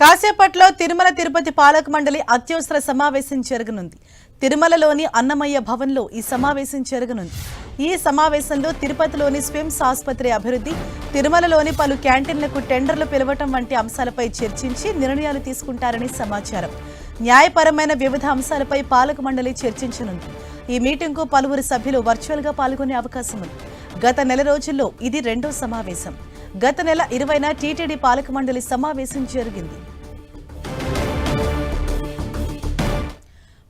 కాసేపట్లో తిరుమల తిరుపతి పాలక మండలి అత్యవసర సమావేశం జరగనుంది. తిరుమలలోని అన్నమయ్య భవన్లో ఈ సమావేశం జరగనుంది. ఈ సమావేశంలో తిరుపతిలోని స్విమ్స్ ఆసుపత్రి అభివృద్ధి, తిరుమలలోని పలు క్యాంటీన్లకు టెండర్లు పిలవటం వంటి అంశాలపై చర్చించి నిర్ణయాలు తీసుకుంటారని సమాచారం. న్యాయపరమైన వివిధ అంశాలపై పాలక మండలి చర్చించనుంది. ఈ మీటింగ్కు పలువురు సభ్యులు వర్చువల్గా పాల్గొనే అవకాశం ఉంది. గత నెల రోజుల్లో ఇది రెండో సమావేశం. గత నెల 20న టీటీడీ పాలక మండలి సమావేశం జరిగింది.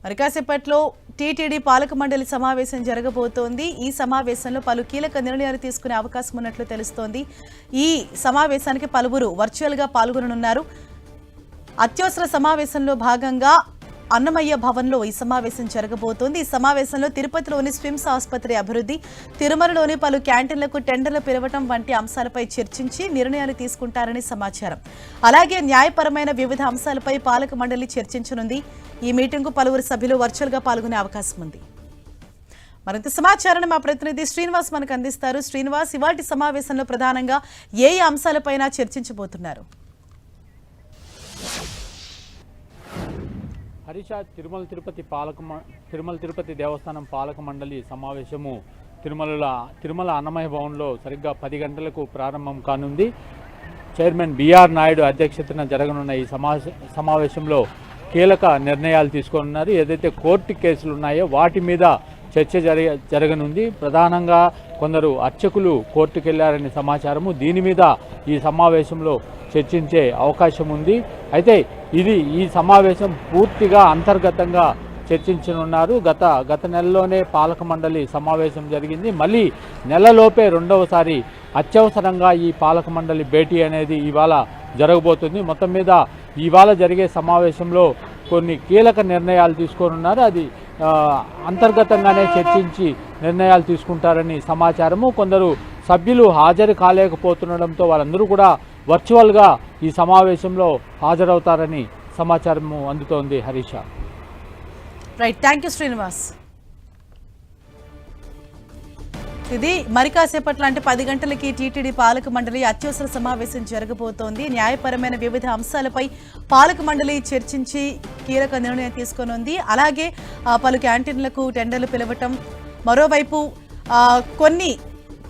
మరి కాసేపట్లో టీటీడీ పాలక మండలి సమావేశం జరగబోతోంది. ఈ సమావేశంలో పలు కీలక నిర్ణయాలు తీసుకునే అవకాశం ఉన్నట్లు తెలుస్తోంది. ఈ సమావేశానికి పలువురు వర్చువల్గా పాల్గొననున్నారు. అత్యవసర సమావేశంలో భాగంగా అన్నమయ్య భవన్లో ఈ సమావేశం జరగబోతోంది. ఈ సమావేశంలో తిరుపతిలోని స్విమ్స్ ఆసుపత్రి అభివృద్ధి, తిరుమలలోని పలు క్యాంటీన్లకు టెండర్లు పిలవటం వంటి అంశాలపై చర్చించి నిర్ణయాలు తీసుకుంటారని సమాచారం. అలాగే న్యాయపరమైన వివిధ అంశాలపై పాలక మండలి చర్చించనుంది. ఈ మీటింగ్కు పలువురు సభ్యులు వర్చువల్గా పాల్గొనే అవకాశం ఉంది. మరింత సమాచారాన్ని మా ప్రతినిధి శ్రీనివాస్ మనకు అందిస్తారు. శ్రీనివాస్, ఇవాల్టి సమావేశంలో ప్రధానంగా ఏ అంశాలపైన చర్చించబోతున్నారు? హరీష, తిరుమల తిరుపతి దేవస్థానం పాలక మండలి సమావేశము తిరుమల అన్నమయ్య భవన్లో సరిగ్గా 10 గంటలకు ప్రారంభం కానుంది. చైర్మన్ బిఆర్ నాయుడు అధ్యక్షతన జరగనున్న ఈ సమావేశంలో కీలక నిర్ణయాలు తీసుకోనున్నారు. ఏదైతే కోర్టు కేసులు ఉన్నాయో వాటి మీద చర్చ జరగనుంది. ప్రధానంగా కొందరు అర్చకులు కోర్టుకు వెళ్లారనే సమాచారము. దీని మీద ఈ సమావేశంలో చర్చించే అవకాశం ఉంది. అయితే ఈ సమావేశం పూర్తిగా అంతర్గతంగా చర్చించనున్నారు. గత నెలలోనే పాలక మండలి సమావేశం జరిగింది. మళ్ళీ నెలలోపే రెండవసారి అత్యవసరంగా ఈ పాలక మండలి భేటీ అనేది ఇవాళ జరగబోతుంది. మొత్తం మీద ఇవాళ జరిగే సమావేశంలో కొన్ని కీలక నిర్ణయాలు తీసుకోనున్నారు. అది అంతర్గతంగానే చర్చించి నిర్ణయాలు తీసుకుంటారని సమాచారము. కొందరు సభ్యులు హాజరు కాలేకపోతుండడంతో వాళ్ళందరూ కూడా వర్చువల్గా ఈ సమావేశంలో హాజరవుతారని సమాచారము అందుతోంది. Harish, right, thank you Srinivas. ఇది మరి కాసేపట్లో అంటే 10 గంటలకి టీటీడీ పాలక మండలి అత్యవసర సమావేశం జరగబోతోంది. న్యాయపరమైన వివిధ అంశాలపై పాలక మండలి చర్చించి కీలక నిర్ణయం తీసుకొనుంది. అలాగే పలు క్యాంటీన్లకు టెండర్లు పిలవటం, మరోవైపు కొన్ని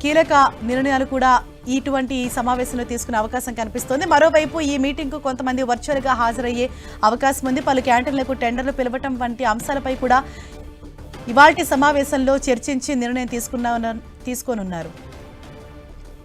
కీలక నిర్ణయాలు కూడా ఇటువంటి సమావేశంలో తీసుకునే అవకాశం కనిపిస్తోంది. మరోవైపు ఈ మీటింగ్కు కొంతమంది వర్చువల్గా హాజరయ్యే అవకాశం ఉంది. పలు క్యాంటీన్లకు టెండర్లు పిలవటం వంటి అంశాలపై కూడా ఇవాల్టి సమావేశంలో చర్చించి నిర్ణయం తీసుకోనున్నారు.